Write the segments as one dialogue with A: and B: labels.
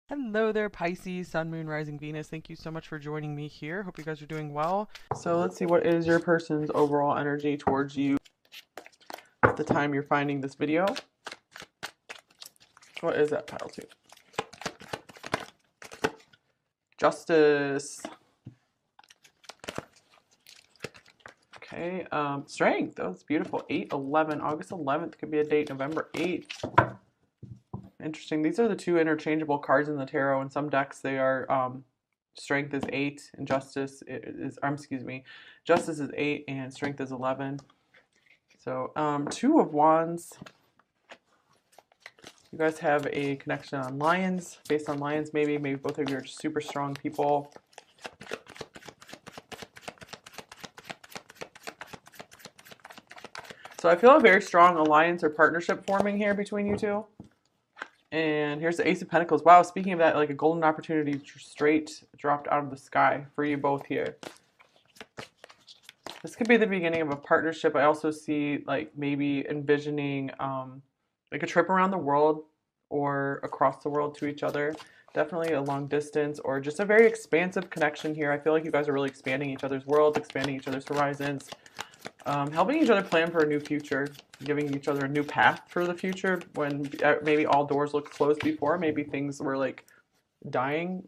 A: Hello there, Pisces, Sun, Moon, Rising, Venus. Thank you so much for joining me here. Hope you guys are doing well. So let's see, what is your person's overall energy towards you at the time you're finding this video? What is that pile two? Justice. Okay, strength. Oh, that's beautiful. 8/11, August 11th could be a date, November 8th. Interesting. These are the two interchangeable cards in the tarot. In some decks, they are strength is 8 and justice is, excuse me, justice is 8 and strength is 11. So, Two of Wands. You guys have a connection on Lions, based on Lions maybe. Maybe both of you are just super strong people. So I feel a very strong alliance or partnership forming here between you two. And here's the Ace of Pentacles. Wow, speaking of that, like a golden opportunity straight dropped out of the sky for you both here. This could be the beginning of a partnership. I also see like maybe envisioning like a trip around the world or across the world to each other. Definitely a long distance or just a very expansive connection here. I feel like you guys are really expanding each other's worlds, expanding each other's horizons, helping each other plan for a new future, giving each other a new path for the future when maybe all doors looked closed before. Maybe things were like dying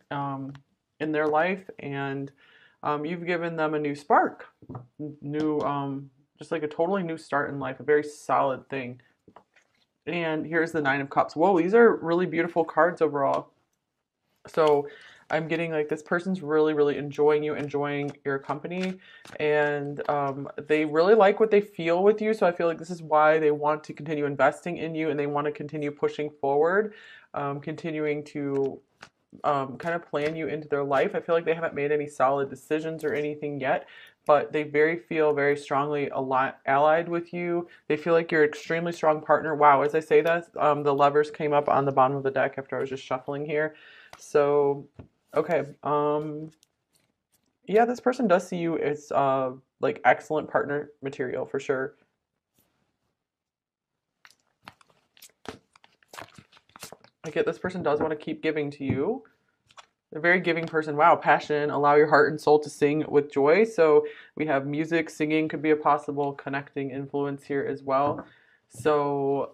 A: in their life, and you've given them a new spark, new, just like a totally new start in life, a very solid thing. And here's the Nine of Cups. Whoa, these are really beautiful cards overall. So I'm getting like this person's really, really enjoying you, enjoying your company, and they really like what they feel with you. So I feel like this is why they want to continue investing in you and they want to continue pushing forward, continuing to kind of plan you into their life. I feel like they haven't made any solid decisions or anything yet, but they feel very strongly allied with you. They feel like you're an extremely strong partner. Wow, as I say that, the Lovers came up on the bottom of the deck after I was just shuffling here. So, okay, yeah, this person does see you as like excellent partner material for sure. I get this person does want to keep giving to you. A very giving person. Wow, passion, allow your heart and soul to sing with joy. So we have music, singing could be a possible connecting influence here as well. So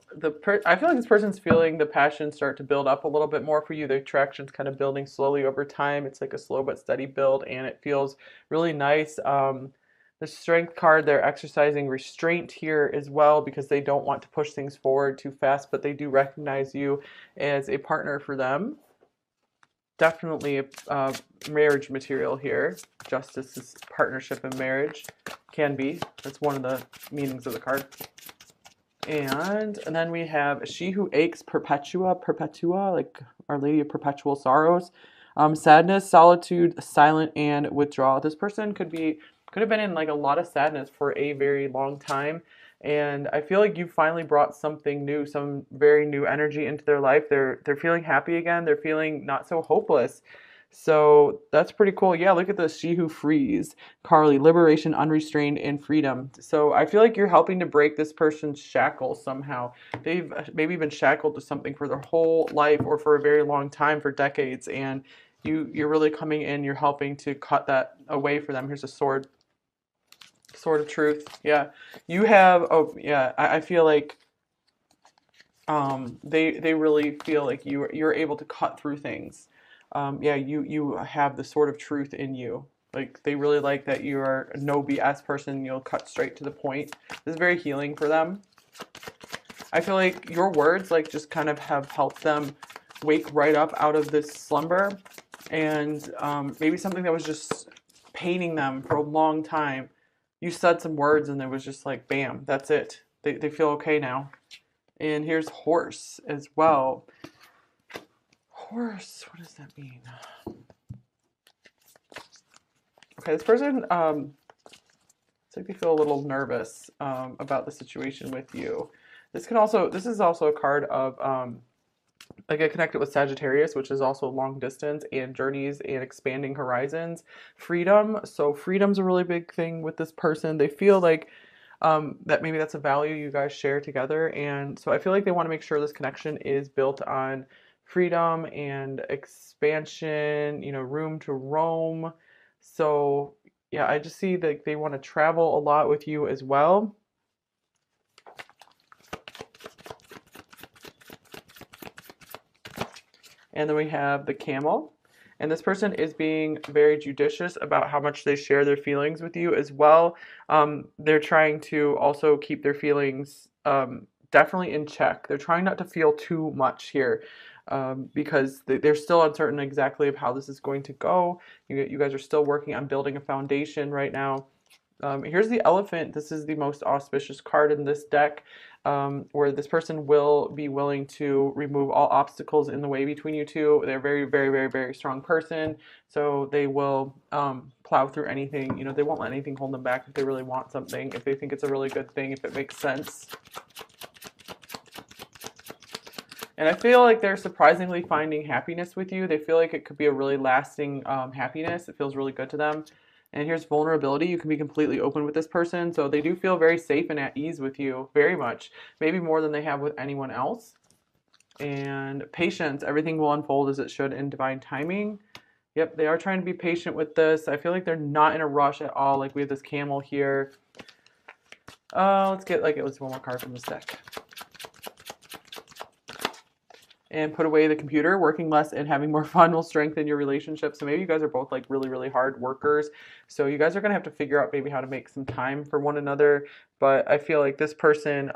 A: I feel like this person's feeling the passion start to build up a little bit more for you. The attraction's kind of building slowly over time. It's like a slow but steady build, and it feels really nice. The strength card, they're exercising restraint here as well because they don't want to push things forward too fast, but they do recognize you as a partner for them. Definitely a marriage material here. Justice is partnership and marriage. Can be. That's one of the meanings of the card. And then we have She Who Aches, Perpetua, like Our Lady of Perpetual Sorrows. Sadness, solitude, silent, and withdrawal. This person could have been in like a lot of sadness for a very long time. And I feel like you finally brought something new, some very new energy into their life. They're feeling happy again. They're feeling not so hopeless. So that's pretty cool. Yeah, look at this. She Who Frees. Carly, liberation, unrestrained, and freedom. So I feel like you're helping to break this person's shackles somehow. They've maybe been shackled to something for their whole life or for a very long time, for decades. And you're really coming in, you're helping to cut that away for them. Here's a sword. Sword of Truth. Yeah. You have, oh yeah, I feel like they really feel like you're able to cut through things. Yeah, you have the Sword of Truth in you. Like they really like that you're a no BS person. You'll cut straight to the point. This is very healing for them. I feel like your words like just kind of have helped them wake right up out of this slumber, and maybe something that was just paining them for a long time. You said some words and it was just like, bam, that's it. They feel okay now. And here's Horse as well. Horse, what does that mean? Okay, this person, it's like they feel a little nervous about the situation with you. This is also a card of like I connected with Sagittarius, which is also long distance and journeys and expanding horizons. Freedom. So freedom's a really big thing with this person. They feel like that maybe that's a value you guys share together. And so I feel like they want to make sure this connection is built on freedom and expansion, you know, room to roam. So yeah, I just see that they want to travel a lot with you as well. And then we have the camel. And this person is being very judicious about how much they share their feelings with you as well. They're trying to also keep their feelings definitely in check. They're trying not to feel too much here because they're still uncertain exactly of how this is going to go. You guys are still working on building a foundation right now. Here's the elephant. This is the most auspicious card in this deck, where this person will be willing to remove all obstacles in the way between you two. They're a very, very, very, very strong person, so they will plow through anything. You know, they won't let anything hold them back if they really want something, if they think it's a really good thing, if it makes sense. And I feel like they're surprisingly finding happiness with you. They feel like it could be a really lasting happiness. It feels really good to them. And here's vulnerability. You can be completely open with this person. So they do feel very safe and at ease with you, very much. Maybe more than they have with anyone else. And patience. Everything will unfold as it should in divine timing. Yep, they are trying to be patient with this. I feel like they're not in a rush at all. Like we have this camel here. Let's get one more card from this deck. And put away the computer. Working less and having more fun will strengthen your relationship. So maybe you guys are both like really, really hard workers. So you guys are going to have to figure out maybe how to make some time for one another. But I feel like this person,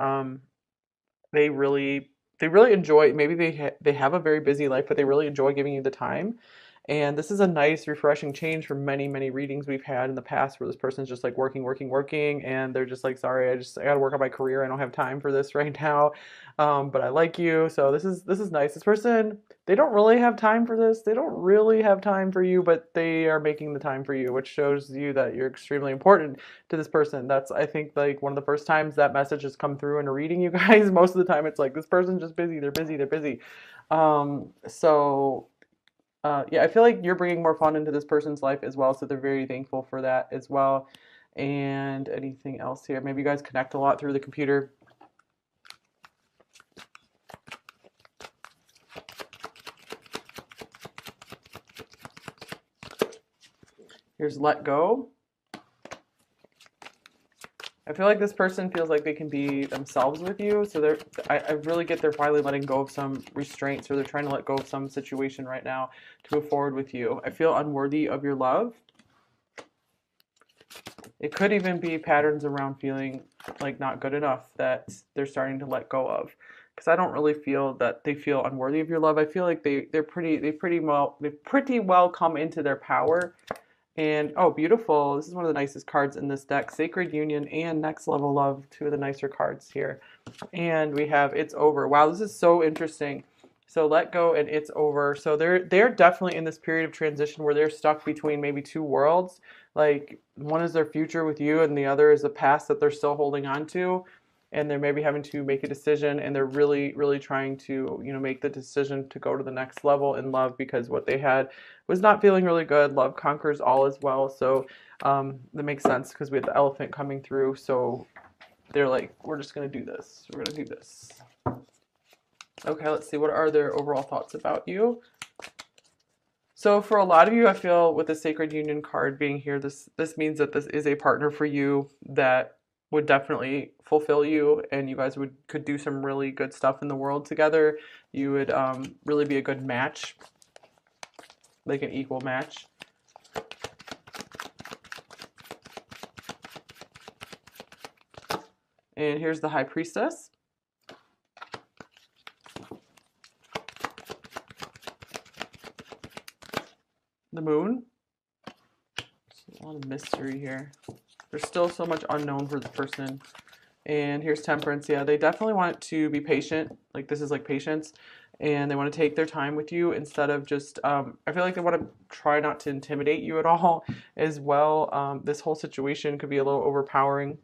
A: they really enjoy, maybe they have a very busy life, but they really enjoy giving you the time. And this is a nice, refreshing change from many, many readings we've had in the past where this person's just like working, and they're just like, sorry, I got to work on my career. I don't have time for this right now. But I like you. So this is nice. This person, they don't really have time for this. They don't really have time for you, but they are making the time for you, which shows you that you're extremely important to this person. That's, I think, like one of the first times that message has come through in a reading, you guys. Most of the time it's like, this person's just busy. They're busy. They're busy. Yeah, I feel like you're bringing more fun into this person's life as well, so they're very thankful for that as well. And anything else here? Maybe you guys connect a lot through the computer. Here's let go. I feel like this person feels like they can be themselves with you. So I really get they're finally letting go of some restraints, or they're trying to let go of some situation right now to move forward with you. I feel unworthy of your love. It could even be patterns around feeling like not good enough that they're starting to let go of. Because I don't really feel that they feel unworthy of your love. I feel like they've pretty well come into their power. And oh, beautiful. This is one of the nicest cards in this deck. Sacred Union and Next Level Love, two of the nicer cards here. And we have It's Over. Wow, this is so interesting. So let go and it's over. So they're definitely in this period of transition where they're stuck between maybe two worlds. Like one is their future with you and the other is the past that they're still holding on to. And they're maybe having to make a decision, and they're really, really trying to, you know, make the decision to go to the next level in love, because what they had was not feeling really good. Love conquers all as well. So that makes sense because we had the elephant coming through. So they're like, we're just going to do this. We're going to do this. Okay, let's see. What are their overall thoughts about you? So for a lot of you, I feel with the Sacred Union card being here, this means that this is a partner for you that would definitely fulfill you, and you guys could do some really good stuff in the world together. You would really be a good match, like an equal match. And here's the High Priestess. The Moon. There's a lot of mystery here. There's still so much unknown for the person. And here's Temperance. Yeah, they definitely want to be patient. Like this is like patience. And they want to take their time with you instead of just, I feel like they want to try not to intimidate you at all as well. This whole situation could be a little overpowering.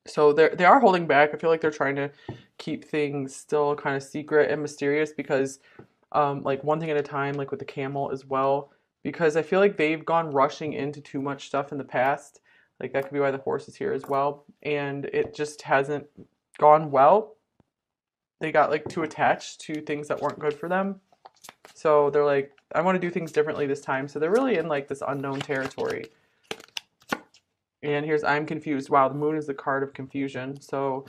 A: So they are holding back. I feel like they're trying to keep things still kind of secret and mysterious because like one thing at a time, like with the camel as well, because I feel like they've gone rushing into too much stuff in the past. Like that could be why the horse is here as well. And it just hasn't gone well. they got like too attached to things that weren't good for them. So they're like, I want to do things differently this time. So they're really in like this unknown territory. And here's I'm confused. Wow, the moon is the card of confusion. So,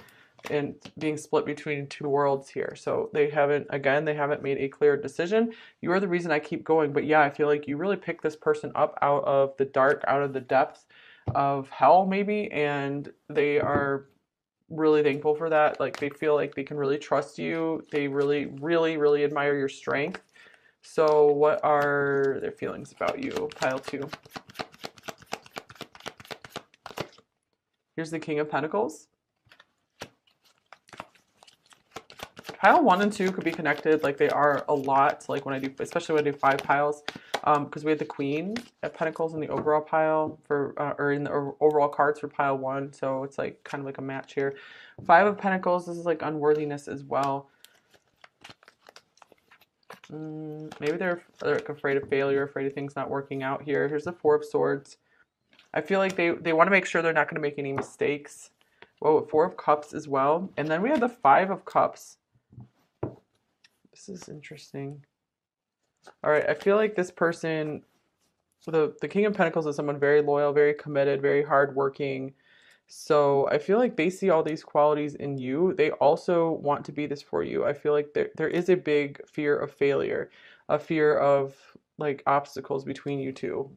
A: and being split between two worlds here. So they haven't made a clear decision. You are the reason I keep going. But yeah, I feel like you really pick this person up out of the dark, out of the depths of hell maybe. And they are really thankful for that. Like they feel like they can really trust you. They really, really, really admire your strength. So what are their feelings about you? Pile 2. Here's the King of Pentacles. Pile 1 and 2 could be connected, like they are a lot, like when I do, especially when I do 5 piles, because we had the Queen of Pentacles in the overall pile for, or in the overall cards for pile 1, so it's like kind of like a match here. 5 of Pentacles, this is like unworthiness as well. Maybe they're like afraid of failure, afraid of things not working out here. Here's the 4 of Swords. I feel like they want to make sure they're not going to make any mistakes. Well, 4 of Cups as well. And then we have the 5 of Cups. This is interesting. All right, I feel like this person, the King of Pentacles is someone very loyal, very committed, very hardworking. So I feel like they see all these qualities in you. They also want to be this for you. I feel like there is a big fear of failure, a fear of like obstacles between you two.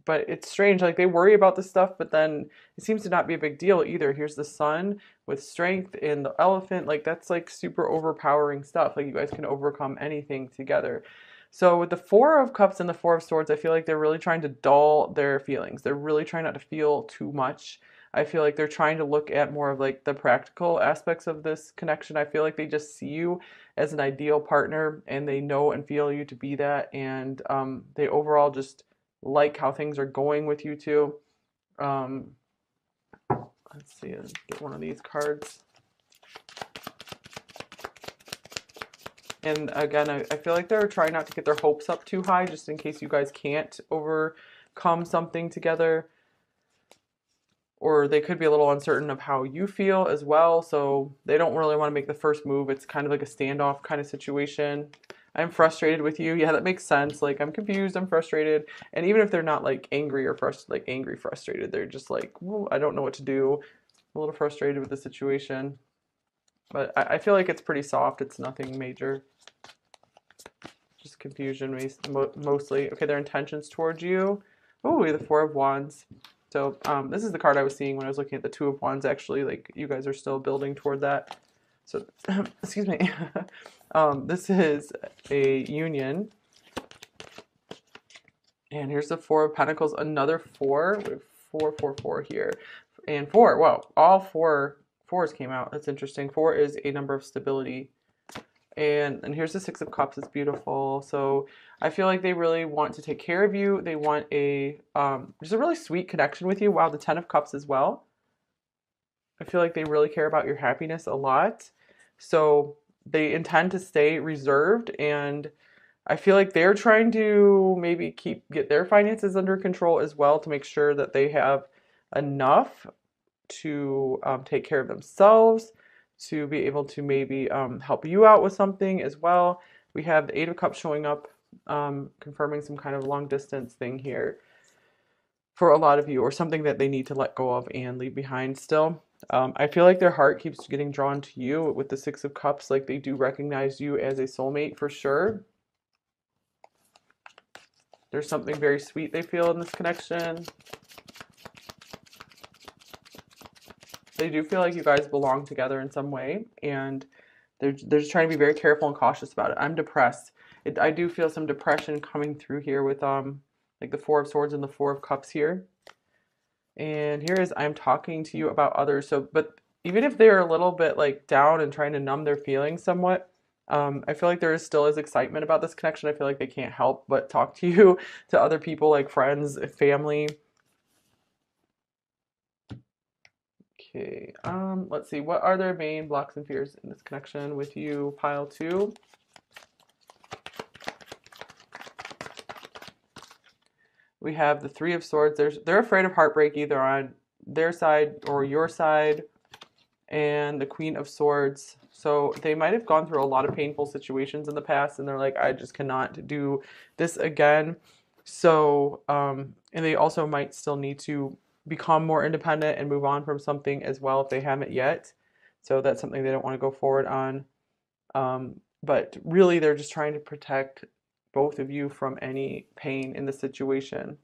A: But it's strange, like they worry about this stuff, but then it seems to not be a big deal either. Here's the Sun with strength and the Elephant, like that's like super overpowering stuff. Like you guys can overcome anything together. So with the 4 of Cups and the 4 of Swords, I feel like they're really trying to dull their feelings. They're really trying not to feel too much. I feel like they're trying to look at more of like the practical aspects of this connection. I feel like they just see you as an ideal partner and they know and feel you to be that. And they overall just like how things are going with you two. Let's see, let's get one of these cards. And again, I feel like they're trying not to get their hopes up too high, just in case you guys can't overcome something together. Or they could be a little uncertain of how you feel as well, so they don't really want to make the first move. It's kind of like a standoff kind of situation. I'm frustrated with you. Yeah, that makes sense. Like, I'm confused, I'm frustrated. And even if they're not like angry or frustrated, they're just like, well, I don't know what to do. I'm a little frustrated with the situation. But I feel like it's pretty soft. It's nothing major. Just confusion mostly. Okay, their intentions towards you. Oh, we have the 4 of Wands. So this is the card I was seeing when I was looking at the 2 of Wands, actually. Like, you guys are still building toward that. So, excuse me. This is a union. And here's the 4 of Pentacles, another 4. We have 4, 4, 4 here. And 4, wow, all 4 4s came out. That's interesting. 4 is a number of stability. And here's the 6 of Cups. It's beautiful. So I feel like they really want to take care of you. They want a just a really sweet connection with you. Wow, the 10 of Cups as well. I feel like they really care about your happiness a lot. So they intend to stay reserved, and I feel like they're trying to maybe get their finances under control as well, to make sure that they have enough to take care of themselves, to be able to maybe help you out with something as well. We have the 8 of Cups showing up, confirming some kind of long distance thing here for a lot of you, or something that they need to let go of and leave behind still. I feel like their heart keeps getting drawn to you with the 6 of Cups. Like, they do recognize you as a soulmate for sure. There's something very sweet they feel in this connection. They do feel like you guys belong together in some way, and they're just trying to be very careful and cautious about it. I'm depressed. I do feel some depression coming through here with like the 4 of Swords and the 4 of Cups here. And here is, I'm talking to you about others. So, but even if they're a little bit like down and trying to numb their feelings somewhat, I feel like there still is excitement about this connection. I feel like they can't help but talk to you, to other people, like friends, family. Okay, let's see. What are their main blocks and fears in this connection with you, pile 2? We have the 3 of Swords. They're afraid of heartbreak, either on their side or your side. and the Queen of Swords. So they might have gone through a lot of painful situations in the past, and they're like, I just cannot do this again. So, and they also might still need to become more independent and move on from something as well if they haven't yet. So that's something they don't want to go forward on. But really, they're just trying to protect both of you from any pain in the situation,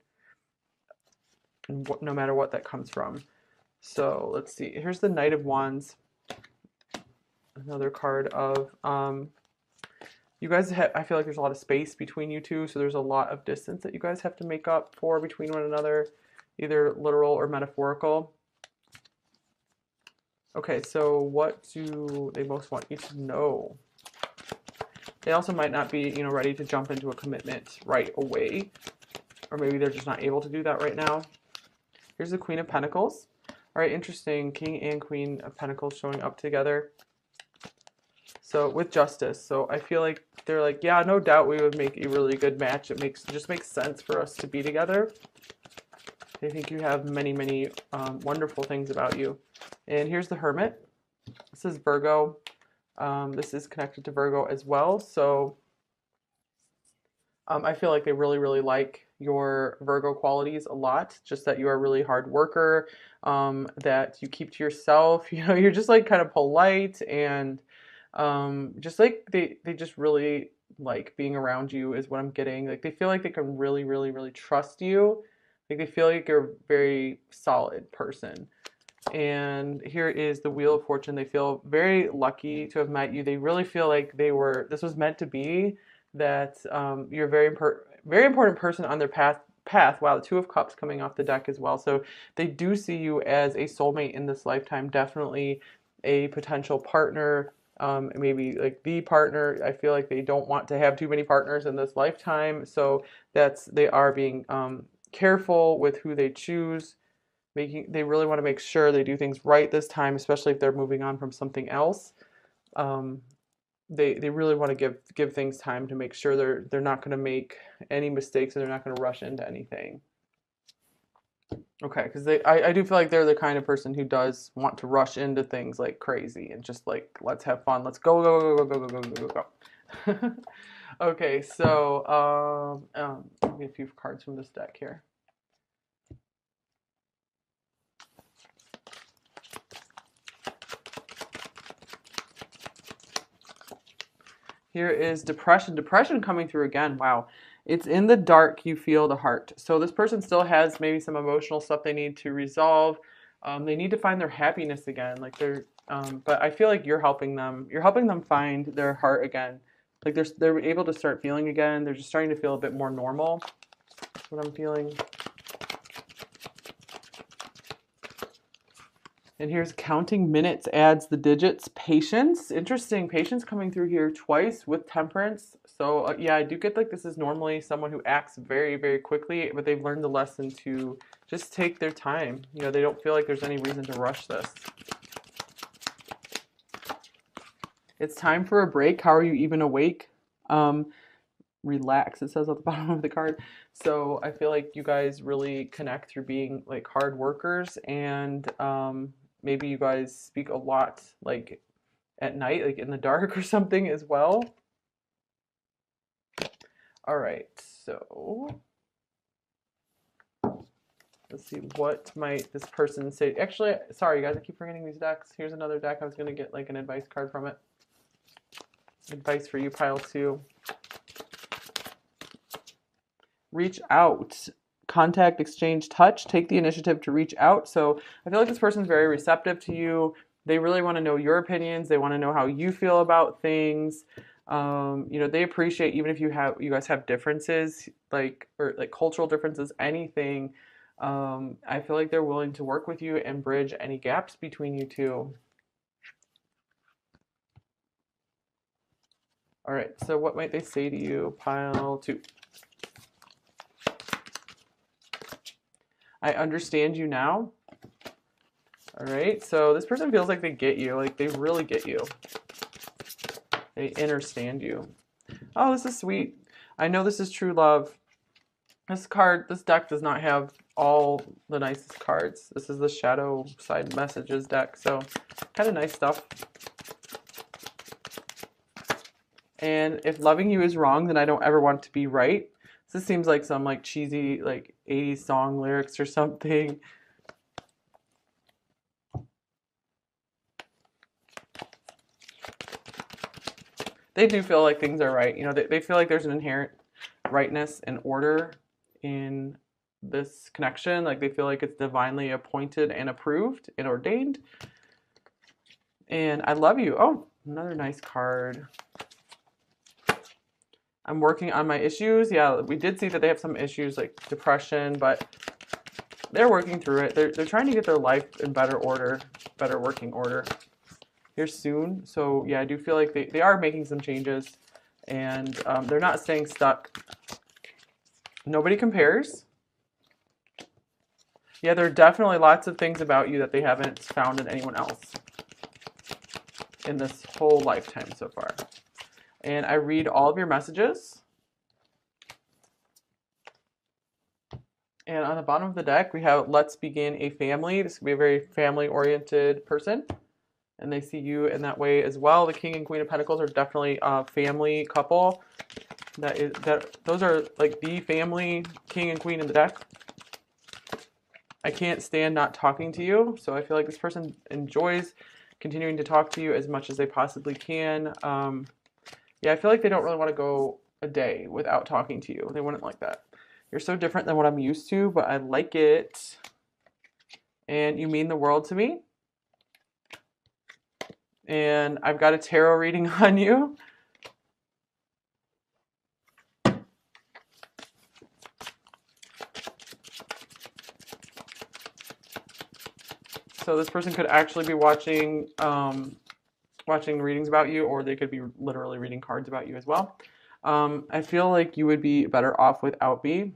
A: no matter what that comes from. So let's see. Here's the Knight of Wands. Another card of you guys have, I feel like there's a lot of space between you two, so there's a lot of distance that you guys have to make up for between one another, either literal or metaphorical. Okay, so what do they most want you to know? They also might not be, you know, ready to jump into a commitment right away, or maybe they're just not able to do that right now. Here's the Queen of Pentacles. All right, interesting. King and Queen of Pentacles showing up together. So with Justice. So I feel like they're like, yeah, no doubt we would make a really good match. It just makes sense for us to be together. They think you have many, many wonderful things about you. And here's the Hermit. This is Virgo. This is connected to Virgo as well. So I feel like they really, really like your Virgo qualities a lot. Just that you're a really hard worker, that you keep to yourself. You know, you're just like kind of polite, and just like they just really like being around you is what I'm getting. Like they feel like they can really, really, really trust you. Like they feel like you're a very solid person. And here is the Wheel of Fortune. They feel very lucky to have met you. They really feel like this was meant to be, that you're a very important person on their path. Wow, the Two of Cups coming off the deck as well. So they do see you as a soulmate in this lifetime, definitely a potential partner, maybe like the partner. I feel like they don't want to have too many partners in this lifetime. So they are being careful with who they choose. They really want to make sure they do things right this time, especially if they're moving on from something else. They really want to give things time to make sure they're not going to make any mistakes, and they're not going to rush into anything. Okay, because I do feel like they're the kind of person who does want to rush into things like crazy and just like, let's have fun, let's go go go go go go go go go. Okay, so give me a few cards from this deck here. Here is Depression. Depression coming through again. Wow. It's in the dark you feel the heart. So this person still has maybe some emotional stuff they need to resolve. They need to find their happiness again. Like but I feel like you're helping them. You're helping them find their heart again. Like they're able to start feeling again. They're just starting to feel a bit more normal. That's what I'm feeling. And here's Counting Minutes adds the digits. Patience. Interesting. Patience coming through here twice with Temperance. So yeah, I do get like this is normally someone who acts very, very quickly, but they've learned the lesson to just take their time. You know, they don't feel like there's any reason to rush this. It's time for a break. How are you even awake? Relax, it says at the bottom of the card. So I feel like you guys really connect through being like hard workers, and maybe you guys speak a lot like at night, like in the dark or something as well. All right, so let's see, what might this person say? Actually, sorry guys, I keep forgetting these decks. Here's another deck. I was gonna get like an advice card from it. Advice for you, pile 2. Reach out. Contact, exchange, touch. Take the initiative to reach out. So I feel like this person's very receptive to you. They really want to know your opinions. They want to know how you feel about things. You know, they appreciate, even if you guys have differences, or cultural differences, anything. I feel like they're willing to work with you and bridge any gaps between you two. All right, so what might they say to you? Pile 2. I understand you now. All right, so this person feels like they get you, like they really get you. They understand you. Oh, this is sweet. I know this is true love. This deck does not have all the nicest cards. This is the shadow side messages deck, so kind of nice stuff. And if loving you is wrong, then I don't ever want to be right. This seems like some like cheesy like 80s song lyrics or something. They do feel like things are right. You know, they feel like there's an inherent rightness and order in this connection. Like they feel like it's divinely appointed and approved and ordained. And I love you. Oh, another nice card. I'm working on my issues. Yeah, we did see that they have some issues like depression, but they're working through it. They're trying to get their life in better order, better working order here soon. So yeah, I do feel like they are making some changes, and they're not staying stuck. Nobody compares. Yeah, there are definitely lots of things about you that they haven't found in anyone else in this whole lifetime so far. And I read all of your messages. And on the bottom of the deck, we have let's begin a family. This could be a very family-oriented person. And they see you in that way as well. The King and Queen of Pentacles are definitely a family couple. Those are like the family King and Queen in the deck. I can't stand not talking to you. So I feel like this person enjoys continuing to talk to you as much as they possibly can. Yeah, I feel like they don't really want to go a day without talking to you. They wouldn't like that. You're so different than what I'm used to, but I like it. And you mean the world to me. And I've got a tarot reading on you. So this person could actually be watching readings about you, or they could be literally reading cards about you as well. I feel like you would be better off without me.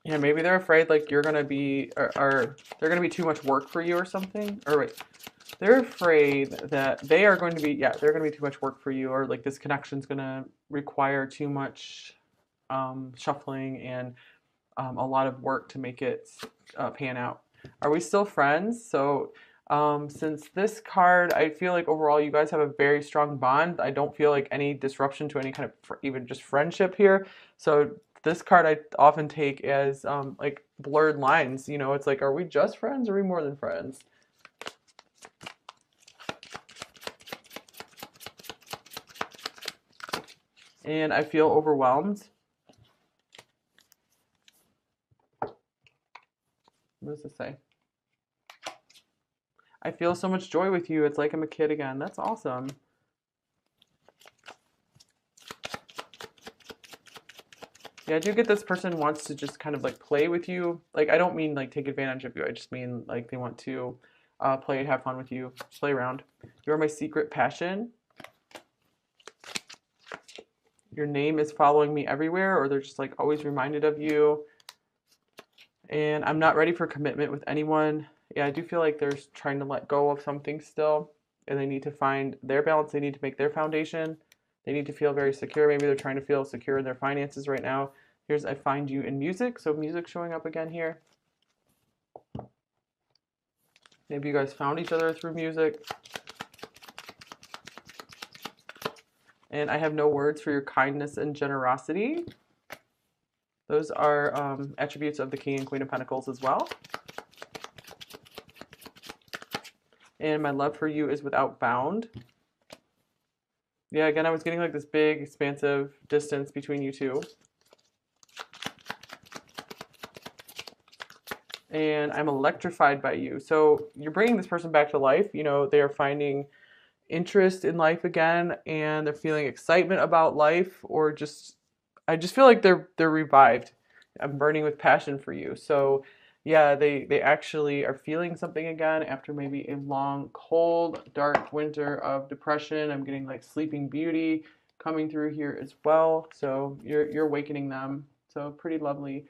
A: Yeah, maybe they're afraid like you're gonna be, or they're gonna be too much work for you or something. Or wait, they're afraid that they are going to be, yeah, they're gonna be too much work for you, or like this connection's gonna require too much shuffling and a lot of work to make it pan out. Are we still friends? So since this card, I feel like overall you guys have a very strong bond. I don't feel like any disruption to any kind of even just friendship here. So this card I often take as like blurred lines. You know, it's like, are we just friends or are we more than friends? And I feel overwhelmed. What does this say? I feel so much joy with you. It's like I'm a kid again. That's awesome. Yeah, I do get this person wants to just kind of like play with you. Like, I don't mean like take advantage of you. I just mean like they want to play and have fun with you, play around. You're my secret passion. Your name is following me everywhere, or they're just like always reminded of you. And I'm not ready for commitment with anyone. Yeah, I do feel like they're trying to let go of something still, and they need to find their balance. They need to make their foundation. They need to feel very secure. Maybe they're trying to feel secure in their finances right now. Here's I find you in music. So music showing up again here. Maybe you guys found each other through music. And I have no words for your kindness and generosity. Those are attributes of the King and Queen of Pentacles as well. And my love for you is without bound. Yeah, again, I was getting like this big, expansive distance between you two. And I'm electrified by you. So you're bringing this person back to life. You know, they are finding interest in life again, and they're feeling excitement about life, or just, I just feel like they're revived. I'm burning with passion for you. So yeah, they actually are feeling something again after maybe a long, cold, dark winter of depression. I'm getting like Sleeping Beauty coming through here as well. So you're awakening them. So pretty lovely.